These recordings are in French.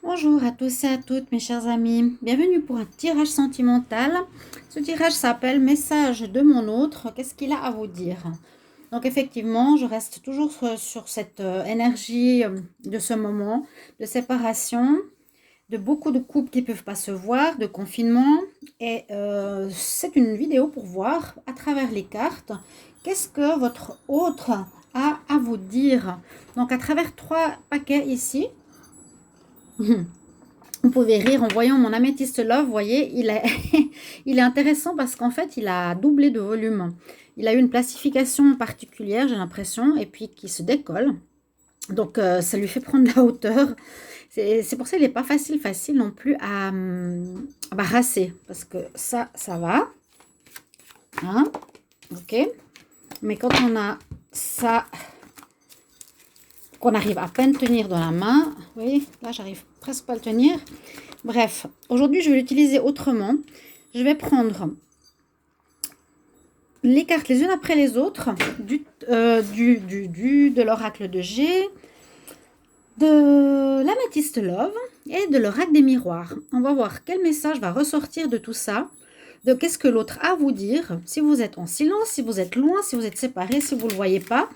Bonjour à tous et à toutes mes chers amis, bienvenue pour un tirage sentimental. Ce tirage s'appelle Message de mon autre, qu'est-ce qu'il a à vous dire? Donc effectivement, je reste toujours sur cette énergie de ce moment, de séparation, de beaucoup de couples qui ne peuvent pas se voir, de confinement. Et c'est une vidéo pour voir à travers les cartes, qu'est-ce que votre autre a à vous dire. Donc à travers 3 paquets ici. Vous pouvez rire en voyant mon améthyste love, vous voyez, il est intéressant parce qu'en fait, il a doublé de volume. Il a eu une plastification particulière, j'ai l'impression, et puis qui se décolle. Donc, ça lui fait prendre de la hauteur. C'est pour ça qu'il n'est pas facile non plus à barrasser. Parce que ça va. Hein, ok. Mais quand on a ça, qu'on arrive à peine tenir dans la main, vous voyez, là, j'arrive presque pas à le tenir. Bref, aujourd'hui, je vais l'utiliser autrement. Je vais prendre les cartes les unes après les autres de l'oracle de G, de l'améthyste love et de l'oracle des miroirs. On va voir quel message va ressortir de tout ça, de qu'est-ce que l'autre a à vous dire, si vous êtes en silence, si vous êtes loin, si vous êtes séparés, si vous ne le voyez pas.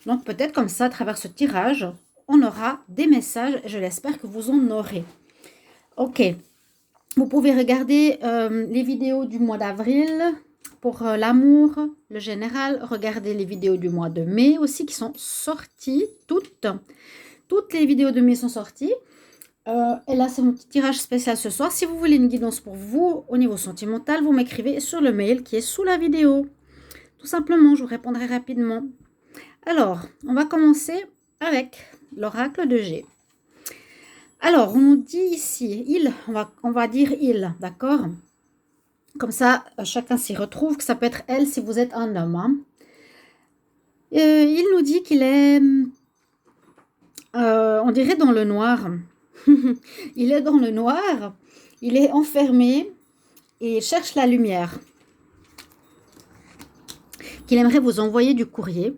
Donc peut-être comme ça, à travers ce tirage, on aura des messages et je l'espère que vous en aurez. Ok, vous pouvez regarder les vidéos du mois d'avril pour l'amour, le général. Regardez les vidéos du mois de mai aussi qui sont sorties, toutes les vidéos de mai sont sorties. Et là, c'est mon petit tirage spécial ce soir. Si vous voulez une guidance pour vous au niveau sentimental, vous m'écrivez sur le mail qui est sous la vidéo. Tout simplement, je vous répondrai rapidement. Alors, on va commencer avec l'oracle de G. Alors, on nous dit ici, on va dire il, d'accord? Comme ça, chacun s'y retrouve, que ça peut être elle si vous êtes un homme. Hein. Il nous dit qu'il est, on dirait dans le noir. Il est dans le noir, il est enfermé et il cherche la lumière. Qu'il aimerait vous envoyer du courrier.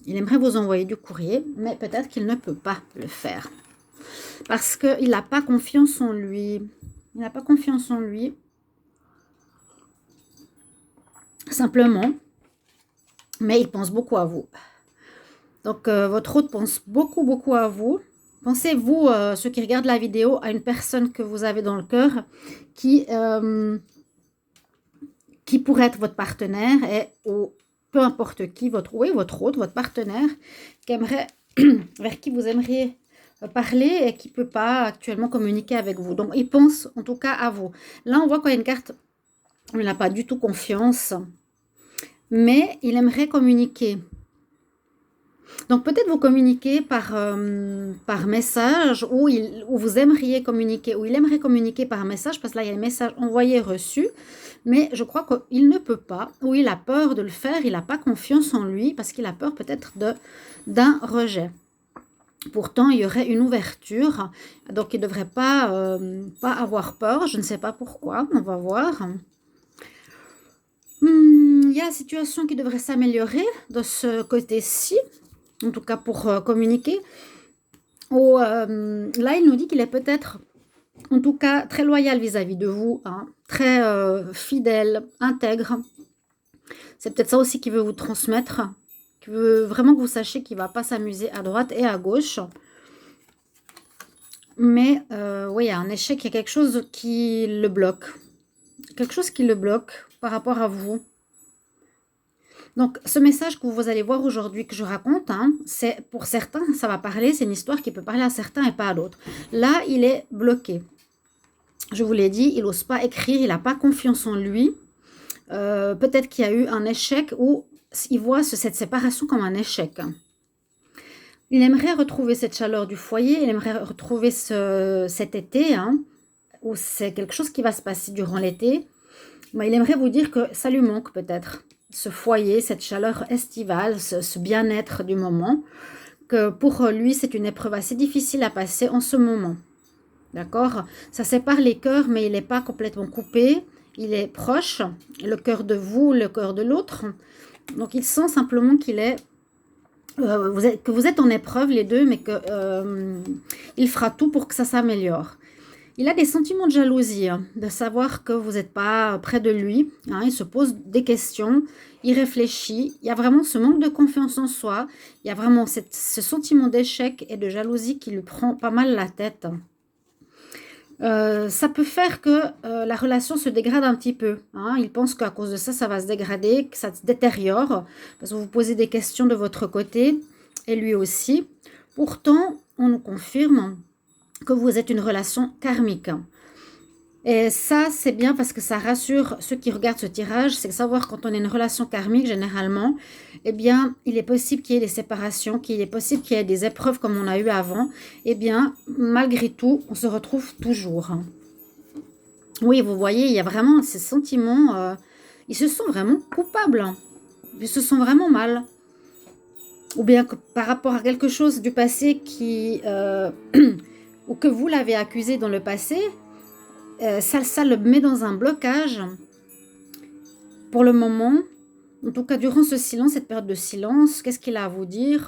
Il aimerait vous envoyer du courrier, mais peut-être qu'il ne peut pas le faire. Parce qu'il n'a pas confiance en lui. Il n'a pas confiance en lui. Simplement. Mais il pense beaucoup à vous. Donc, votre hôte pense beaucoup à vous. Pensez-vous, ceux qui regardent la vidéo, à une personne que vous avez dans le cœur qui pourrait être votre partenaire ou peu importe qui, votre hôte, votre partenaire, vers qui vous aimeriez parler et qui ne peut pas actuellement communiquer avec vous. Donc, il pense en tout cas à vous. Là, on voit qu'il y a une carte, il n'a pas du tout confiance, mais il aimerait communiquer. Donc, peut-être vous communiquez par message ou vous aimeriez communiquer, ou il aimerait communiquer par message, parce que là, il y a un message envoyé, reçu, mais je crois qu'il ne peut pas, ou il a peur de le faire, il n'a pas confiance en lui, parce qu'il a peur peut-être d'un rejet. Pourtant, il y aurait une ouverture, donc il ne devrait pas avoir peur, je ne sais pas pourquoi, on va voir. Il y a une situation qui devrait s'améliorer de ce côté-ci, en tout cas pour communiquer. Là, il nous dit qu'il est peut-être, en tout cas, très loyal vis-à-vis de vous, hein, très fidèle, intègre. C'est peut-être ça aussi qu'il veut vous transmettre, qu'il veut vraiment que vous sachiez qu'il ne va pas s'amuser à droite et à gauche. Mais oui, il y a un échec, il y a quelque chose qui le bloque. Quelque chose qui le bloque par rapport à vous. Donc, ce message que vous allez voir aujourd'hui, que je raconte, hein, c'est pour certains, ça va parler, c'est une histoire qui peut parler à certains et pas à d'autres. Là, il est bloqué. Je vous l'ai dit, il n'ose pas écrire, il n'a pas confiance en lui. Peut-être qu'il y a eu un échec ou il voit cette séparation comme un échec. Il aimerait retrouver cette chaleur du foyer, il aimerait retrouver cet été, hein, où c'est quelque chose qui va se passer durant l'été. Mais il aimerait vous dire que ça lui manque peut-être, ce foyer, cette chaleur estivale, ce bien-être du moment, que pour lui, c'est une épreuve assez difficile à passer en ce moment. D'accord? Ça sépare les cœurs, mais il n'est pas complètement coupé. Il est proche, le cœur de vous, le cœur de l'autre. Donc, il sent simplement qu'il est que vous êtes en épreuve les deux, mais que il fera tout pour que ça s'améliore. Il a des sentiments de jalousie, hein, de savoir que vous n'êtes pas près de lui, hein, il se pose des questions, il réfléchit, il y a vraiment ce manque de confiance en soi, il y a vraiment ce sentiment d'échec et de jalousie qui lui prend pas mal la tête. Ça peut faire que la relation se dégrade un petit peu, hein. Il pense qu'à cause de ça, ça va se dégrader, que ça se détériore, parce que vous posez des questions de votre côté, et lui aussi. Pourtant, on nous confirme que vous êtes une relation karmique. Et ça, c'est bien parce que ça rassure ceux qui regardent ce tirage, c'est de savoir quand on est une relation karmique, généralement, eh bien, il est possible qu'il y ait des séparations, qu'il est possible qu'il y ait des épreuves comme on a eu avant. Eh bien, malgré tout, on se retrouve toujours. Oui, vous voyez, il y a vraiment ces sentiments, ils se sont vraiment coupables, ils se sont vraiment mal. Ou bien que par rapport à quelque chose du passé qui, ou que vous l'avez accusé dans le passé, ça le met dans un blocage pour le moment. En tout cas, durant ce silence, cette période de silence, qu'est-ce qu'il a à vous dire?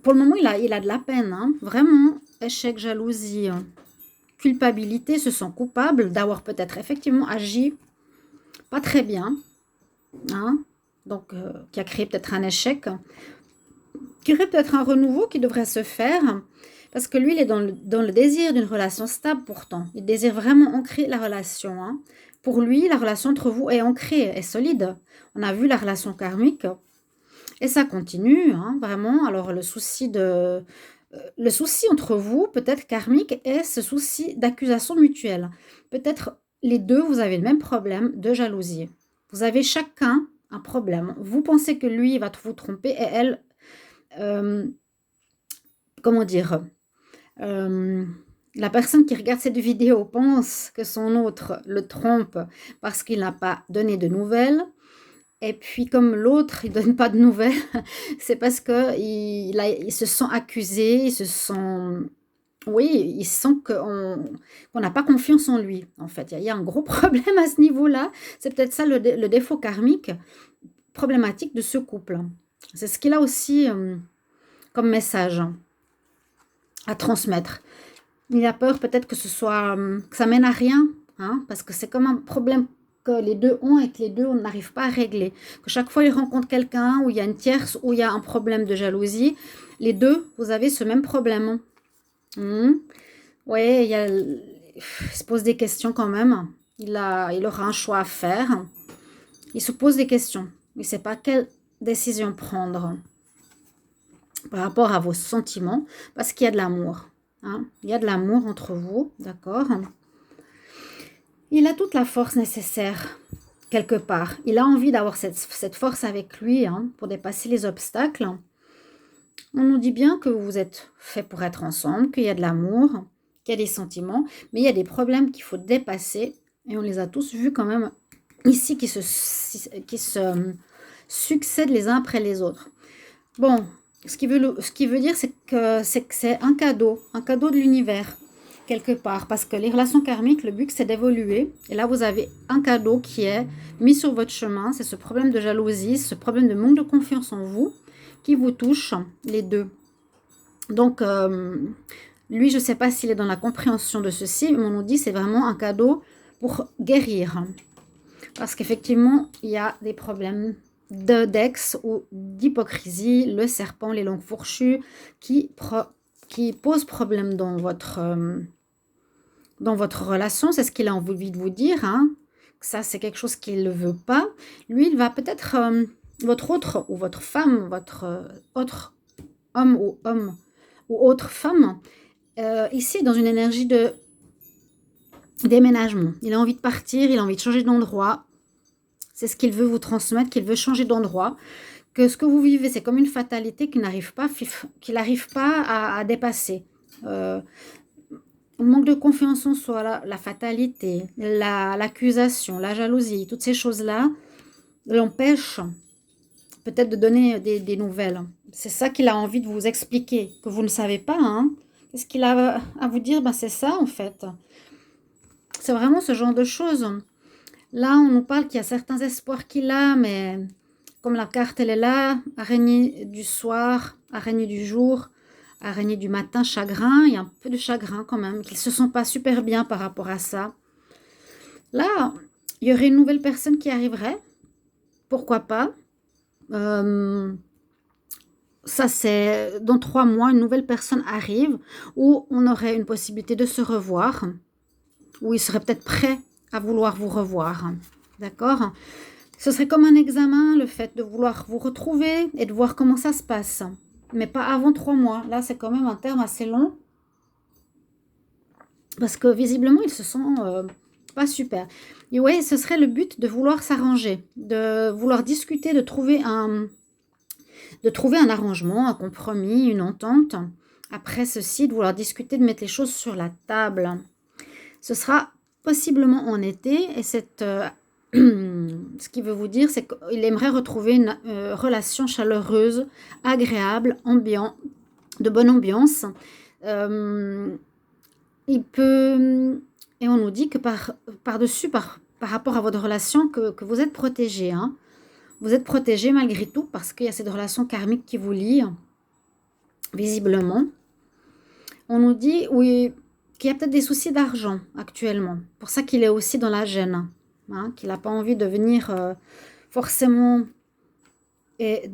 Pour le moment, il a de la peine, hein. Vraiment, échec, jalousie, culpabilité, se sent coupable d'avoir peut-être effectivement agi pas très bien, hein. Donc, qui a créé peut-être un échec, qui aurait peut-être un renouveau qui devrait se faire. Parce que lui, il est dans le désir d'une relation stable pourtant. Il désire vraiment ancrer la relation, hein. Pour lui, la relation entre vous est ancrée, est solide. On a vu la relation karmique. Et ça continue, hein, vraiment. Alors, le souci entre vous, peut-être karmique, est ce souci d'accusation mutuelle. Peut-être les deux, vous avez le même problème de jalousie. Vous avez chacun un problème. Vous pensez que lui, il va vous tromper et elle, comment dire, la personne qui regarde cette vidéo pense que son autre le trompe parce qu'il n'a pas donné de nouvelles. Et puis comme l'autre, il donne pas de nouvelles, c'est parce qu'il se sent accusé, il se sent... Oui, il sent qu'on n'a pas confiance en lui, en fait. Il y a un gros problème à ce niveau-là. C'est peut-être ça le défaut karmique problématique de ce couple. C'est ce qu'il a aussi comme message à transmettre. Il a peur peut-être que que ça mène à rien, hein, parce que c'est comme un problème que les deux ont et que les deux, on n'arrive pas à régler. Que chaque fois, ils rencontrent quelqu'un où il y a une tierce, où il y a un problème de jalousie, les deux, vous avez ce même problème. Oui, il se pose des questions quand même. Il aura un choix à faire. Il se pose des questions. Il ne sait pas quelle décision prendre par rapport à vos sentiments, parce qu'il y a de l'amour. Hein. Il y a de l'amour entre vous, d'accord? Il a toute la force nécessaire, quelque part. Il a envie d'avoir cette force avec lui, hein, pour dépasser les obstacles. On nous dit bien que vous êtes fait pour être ensemble, qu'il y a de l'amour, qu'il y a des sentiments, mais il y a des problèmes qu'il faut dépasser, et on les a tous vus quand même ici, qui se succèdent les uns après les autres. Bon, ce qui veut dire, c'est que c'est un cadeau de l'univers, quelque part. Parce que les relations karmiques, le but, c'est d'évoluer. Et là, vous avez un cadeau qui est mis sur votre chemin. C'est ce problème de jalousie, ce problème de manque de confiance en vous qui vous touche, les deux. Donc, lui, je ne sais pas s'il est dans la compréhension de ceci, mais on nous dit que c'est vraiment un cadeau pour guérir. Parce qu'effectivement, il y a des problèmes d'ex ou d'hypocrisie, le serpent, les langues fourchues, qui posent problème dans votre relation. C'est ce qu'il a envie de vous dire, hein. Ça, c'est quelque chose qu'il ne veut pas. Lui, il va peut-être, votre autre ou votre femme, votre autre homme ou autre femme, ici, dans une énergie de déménagement. Il a envie de partir, il a envie de changer d'endroit. C'est ce qu'il veut vous transmettre, qu'il veut changer d'endroit, que ce que vous vivez, c'est comme une fatalité qu'il n'arrive pas à dépasser. Manque de confiance en soi, la fatalité, l'accusation, la jalousie, toutes ces choses-là l'empêchent peut-être de donner des nouvelles. C'est ça qu'il a envie de vous expliquer, que vous ne savez pas, hein. Qu'est-ce qu'il a à vous dire? Ben, c'est ça, en fait. C'est vraiment ce genre de choses. Là, on nous parle qu'il y a certains espoirs qu'il a, mais comme la carte, elle est là, araignée du soir, araignée du jour, araignée du matin, chagrin. Il y a un peu de chagrin quand même, qu'ils ne se sentent pas super bien par rapport à ça. Là, il y aurait une nouvelle personne qui arriverait. Pourquoi pas? Ça, c'est dans 3 mois, une nouvelle personne arrive où on aurait une possibilité de se revoir, où il serait peut-être prêt à vouloir vous revoir. D'accord? Ce serait comme un examen, le fait de vouloir vous retrouver et de voir comment ça se passe. Mais pas avant 3 mois. Là, c'est quand même un terme assez long. Parce que visiblement, ils se sentent pas super. Et ouais, ce serait le but de vouloir s'arranger, de vouloir discuter, de trouver un arrangement, un compromis, une entente. Après ceci, de vouloir discuter, de mettre les choses sur la table. Ce sera possiblement en été et ce qu'il veut vous dire, c'est qu'il aimerait retrouver une relation chaleureuse, agréable, de bonne ambiance. Il peut, et on nous dit que par-dessus, par rapport à votre relation, que vous êtes protégé. Hein. Vous êtes protégé malgré tout parce qu'il y a cette relation karmique qui vous lie, visiblement. On nous dit oui, qu'il y a peut-être des soucis d'argent actuellement. Pour ça qu'il est aussi dans la gêne. Hein, qu'il n'a pas envie de venir forcément et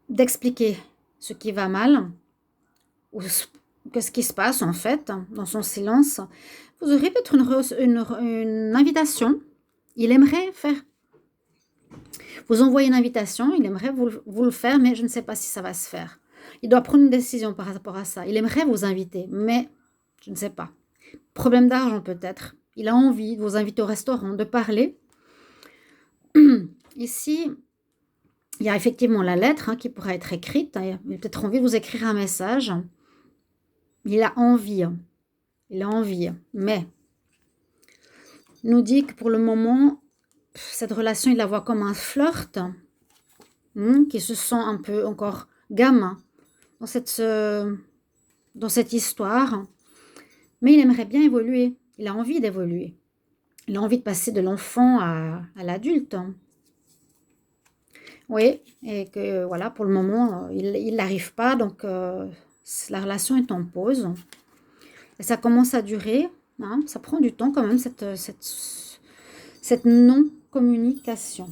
d'expliquer ce qui va mal ou qu'est-ce qui se passe en fait dans son silence. Vous aurez peut-être une invitation. Il aimerait vous envoyer une invitation, il aimerait vous le faire, mais je ne sais pas si ça va se faire. Il doit prendre une décision par rapport à ça. Il aimerait vous inviter, mais je ne sais pas. Problème d'argent peut-être. Il a envie de vous inviter au restaurant, de parler. Ici, il y a effectivement la lettre qui pourrait être écrite. Il a peut-être envie de vous écrire un message. Il a envie. Il a envie. Mais il nous dit que pour le moment, cette relation, il la voit comme un flirt. Qui se sent un peu encore gamin dans cette histoire. Mais il aimerait bien évoluer. Il a envie d'évoluer. Il a envie de passer de l'enfant à l'adulte. Oui, et que voilà, pour le moment, il n'arrive pas, donc la relation est en pause. Et ça commence à durer, hein, ça prend du temps quand même, cette non-communication.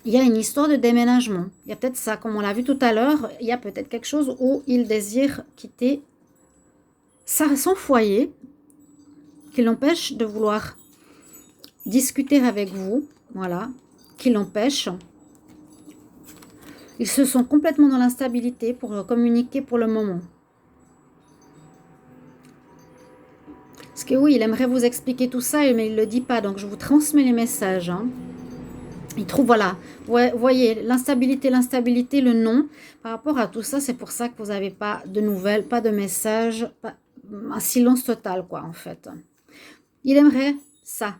Il y a une histoire de déménagement. Il y a peut-être ça, comme on l'a vu tout à l'heure, il y a peut-être quelque chose où il désire quitter son foyer, qui l'empêche de vouloir discuter avec vous, voilà, qui l'empêche. Ils se sont complètement dans l'instabilité pour communiquer pour le moment. Parce que oui, il aimerait vous expliquer tout ça, mais il ne le dit pas, donc je vous transmets les messages. Hein. Il trouve, voilà, voyez, l'instabilité, le non. Par rapport à tout ça, c'est pour ça que vous n'avez pas de nouvelles, pas de messages, un silence total, quoi, en fait. Il aimerait ça.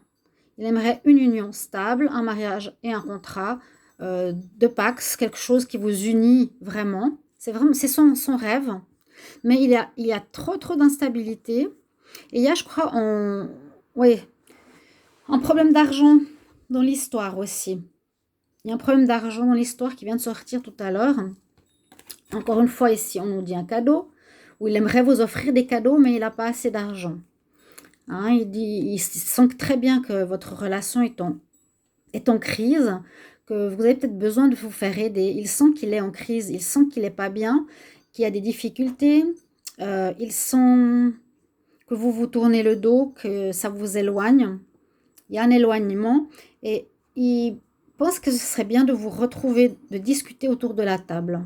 Il aimerait une union stable, un mariage et un contrat de Pax, quelque chose qui vous unit vraiment. C'est son rêve. Mais il y a trop d'instabilité. Et il y a, je crois, un problème d'argent dans l'histoire aussi. Il y a un problème d'argent dans l'histoire qui vient de sortir tout à l'heure. Encore une fois, ici, on nous dit un cadeau, où il aimerait vous offrir des cadeaux, mais il n'a pas assez d'argent. Hein, il sent très bien que votre relation est en crise, que vous avez peut-être besoin de vous faire aider. Il sent qu'il est en crise, il sent qu'il n'est pas bien, qu'il y a des difficultés. Il sent que vous vous tournez le dos, que ça vous éloigne. Il y a un éloignement et il pense que ce serait bien de vous retrouver, de discuter autour de la table.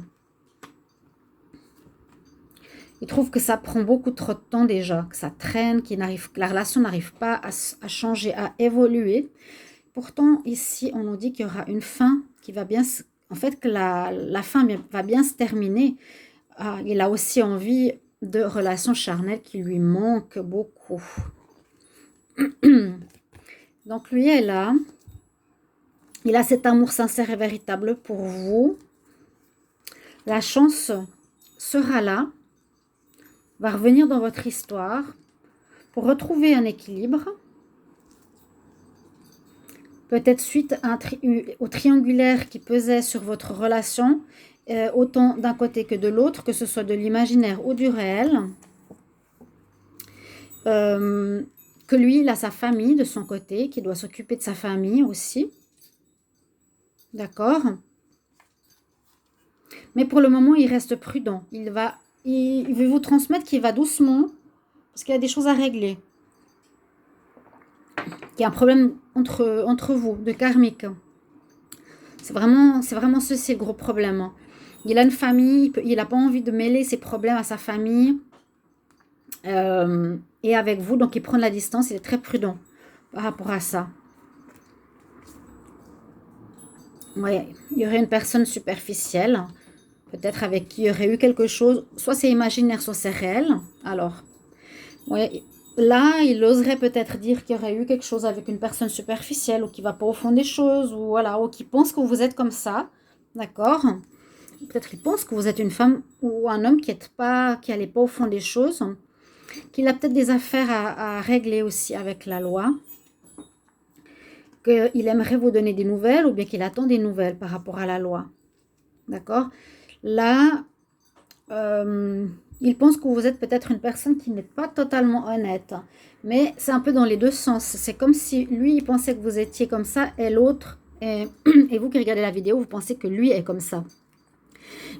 Il trouve que ça prend beaucoup trop de temps déjà, que ça traîne, que la relation n'arrive pas à changer, à évoluer. Pourtant, ici, on nous dit qu'il y aura une fin qui va bien... En fait, que la fin va bien se terminer. Il a aussi envie de relations charnelles qui lui manquent beaucoup. Donc, lui est là. Il a cet amour sincère et véritable pour vous. La chance sera là, va revenir dans votre histoire pour retrouver un équilibre. Peut-être suite à au triangulaire qui pesait sur votre relation, autant d'un côté que de l'autre, que ce soit de l'imaginaire ou du réel. Que lui, il a sa famille de son côté, qui doit s'occuper de sa famille aussi. D'accord? Mais pour le moment, il reste prudent. Il veut vous transmettre qu'il va doucement, parce qu'il y a des choses à régler. Il y a un problème entre vous, de karmique. C'est vraiment ceci le gros problème. Il a une famille, il n'a pas envie de mêler ses problèmes à sa famille et avec vous, donc il prend de la distance, il est très prudent par rapport à ça. Ouais, il y aurait une personne superficielle, peut-être avec qui il y aurait eu quelque chose, soit c'est imaginaire, soit c'est réel. Alors, ouais, là, il oserait peut-être dire qu'il y aurait eu quelque chose avec une personne superficielle ou qui va pas au fond des choses, ou voilà, ou qui pense que vous êtes comme ça, d'accord? Peut-être il pense que vous êtes une femme ou un homme qui n'allait pas au fond des choses, qu'il a peut-être des affaires à régler aussi avec la loi, qu'il aimerait vous donner des nouvelles ou bien qu'il attend des nouvelles par rapport à la loi, d'accord? Là, il pense que vous êtes peut-être une personne qui n'est pas totalement honnête, mais c'est un peu dans les deux sens. C'est comme si lui, il pensait que vous étiez comme ça et l'autre, et vous qui regardez la vidéo, vous pensez que lui est comme ça.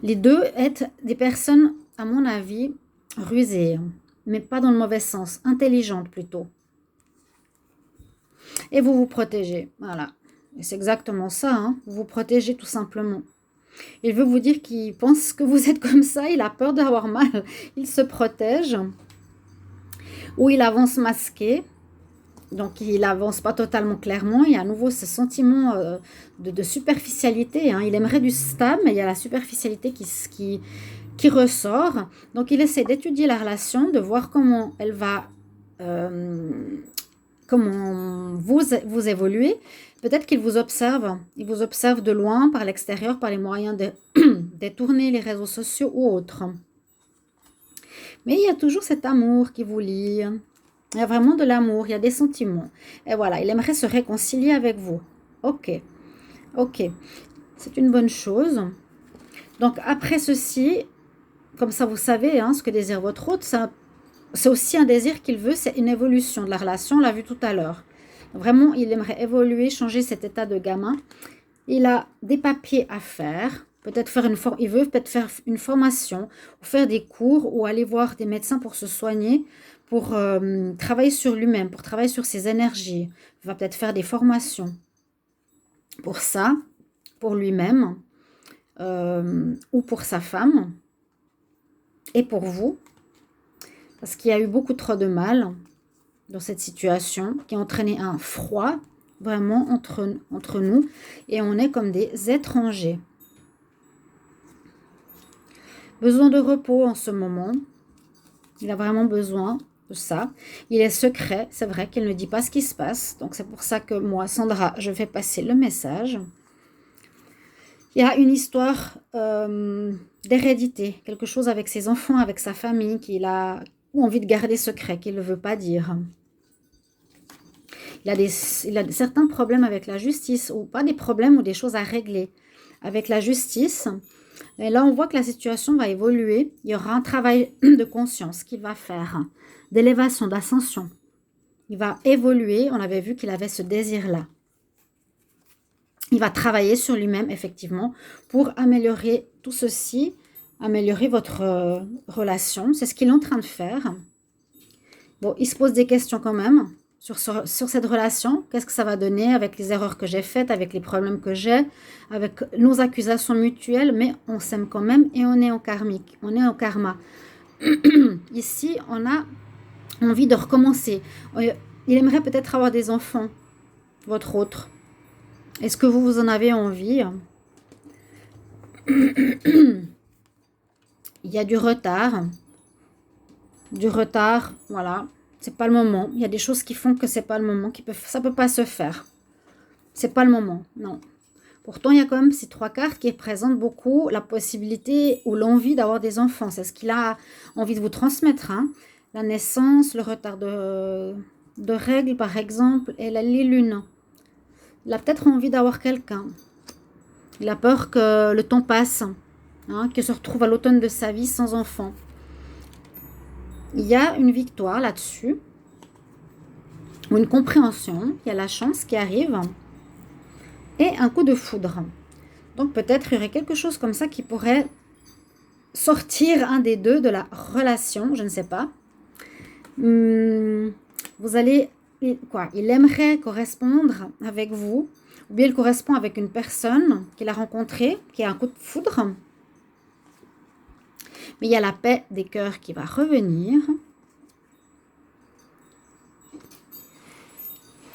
Les deux êtes des personnes, à mon avis, rusées, mais pas dans le mauvais sens, intelligentes plutôt. Et vous vous protégez, voilà. Et c'est exactement ça, hein. Vous vous protégez tout simplement. Il veut vous dire qu'il pense que vous êtes comme ça, il a peur d'avoir mal, il se protège. Ou il avance masqué, donc il avance pas totalement clairement. Il y a à nouveau ce sentiment de superficialité, hein. Il aimerait du stable, mais il y a la superficialité qui ressort. Donc il essaie d'étudier la relation, de voir comment elle va, comment vous évoluez. Peut-être qu'il vous observe. Il vous observe de loin, par l'extérieur, par les moyens de détourner les réseaux sociaux ou autres. Mais il y a toujours cet amour qui vous lie. Il y a vraiment de l'amour, il y a des sentiments. Et voilà, il aimerait se réconcilier avec vous. Ok, ok. C'est une bonne chose. Donc après ceci, comme ça vous savez, hein, ce que désire votre hôte, c'est aussi un désir qu'il veut, c'est une évolution de la relation, on l'a vu tout à l'heure. Vraiment, il aimerait évoluer, changer cet état de gamin. Il a des papiers à faire, peut-être il veut peut-être faire une formation, ou faire des cours, ou aller voir des médecins pour se soigner, pour travailler sur lui-même, pour travailler sur ses énergies. Il va peut-être faire des formations pour ça, pour lui-même, ou pour sa femme, et pour vous, parce qu'il y a eu beaucoup trop de mal dans cette situation, qui a entraîné un froid vraiment entre nous, et on est comme des étrangers. Besoin de repos en ce moment. Il a vraiment besoin de ça. Il est secret, c'est vrai qu'il ne dit pas ce qui se passe. Donc c'est pour ça que moi, Sandra, je vais passer le message. Il y a une histoire d'hérédité, quelque chose avec ses enfants, avec sa famille, qu'il a envie de garder secret, qu'il ne veut pas dire. Il a certains problèmes avec la justice, ou pas des problèmes, ou des choses à régler avec la justice. Et là, on voit que la situation va évoluer. Il y aura un travail de conscience qu'il va faire, d'élévation, d'ascension. Il va évoluer. On avait vu qu'il avait ce désir-là. Il va travailler sur lui-même, effectivement, pour améliorer tout ceci, améliorer votre relation. C'est ce qu'il est en train de faire. Bon, il se pose des questions quand même sur cette relation. Qu'est-ce que ça va donner avec les erreurs que j'ai faites, avec les problèmes que j'ai, avec nos accusations mutuelles, mais on s'aime quand même et on est en karmique, on est en karma. Ici, on a envie de recommencer. Il aimerait peut-être avoir des enfants, votre autre. Est-ce que vous en avez envie? Il y a du retard. Voilà. C'est pas le moment. Il y a des choses qui font que c'est pas le moment, ça peut pas se faire. C'est pas le moment, non. Pourtant, il y a quand même ces trois cartes qui représentent beaucoup la possibilité ou l'envie d'avoir des enfants. C'est ce qu'il a envie de vous transmettre, hein. La naissance, le retard de règles, par exemple, et les lunes. Il a peut-être envie d'avoir quelqu'un. Il a peur que le temps passe, hein, qu'il se retrouve à l'automne de sa vie sans enfant. Il y a une victoire là-dessus, ou une compréhension, il y a la chance qui arrive, et un coup de foudre. Donc peut-être il y aurait quelque chose comme ça qui pourrait sortir un des deux de la relation, je ne sais pas. Vous allez, quoi, il aimerait correspondre avec vous, ou bien il correspond avec une personne qu'il a rencontrée, qui a un coup de foudre. Mais il y a la paix des cœurs qui va revenir.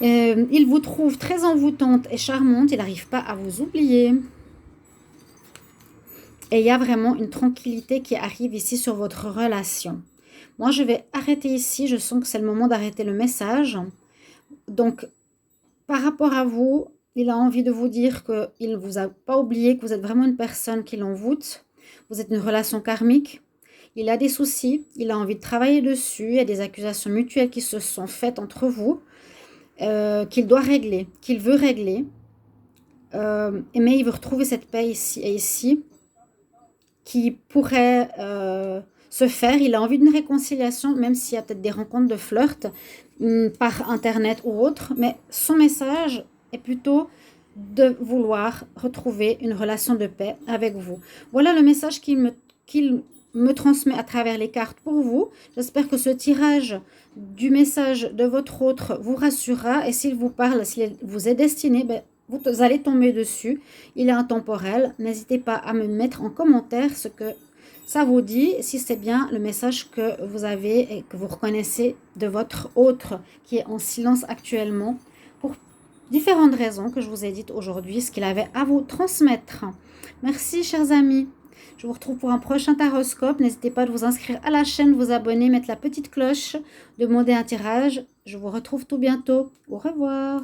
Il vous trouve très envoûtante et charmante, il n'arrive pas à vous oublier. Et il y a vraiment une tranquillité qui arrive ici sur votre relation. Moi, je vais arrêter ici. Je sens que c'est le moment d'arrêter le message. Donc, par rapport à vous, il a envie de vous dire qu'il ne vous a pas oublié, que vous êtes vraiment une personne qui l'envoûte. Vous êtes une relation karmique. Il a des soucis. Il a envie de travailler dessus. Il y a des accusations mutuelles qui se sont faites entre vous, qu'il doit régler, qu'il veut régler. Mais il veut retrouver cette paix ici et ici, qui pourrait se faire. Il a envie d'une réconciliation, même s'il y a peut-être des rencontres de flirt par Internet ou autre. Mais son message est plutôt de vouloir retrouver une relation de paix avec vous. Voilà le message qu'il me transmet à travers les cartes pour vous. J'espère que ce tirage du message de votre autre vous rassurera. Et s'il vous parle, s'il vous est destiné, vous allez tomber dessus. Il est intemporel. N'hésitez pas à me mettre en commentaire ce que ça vous dit, si c'est bien le message que vous avez et que vous reconnaissez de votre autre qui est en silence actuellement pour différentes raisons que je vous ai dites aujourd'hui, ce qu'il avait à vous transmettre. Merci chers amis. Je vous retrouve pour un prochain taroscope. N'hésitez pas à vous inscrire à la chaîne, vous abonner, mettre la petite cloche, demander un tirage. Je vous retrouve tout bientôt. Au revoir.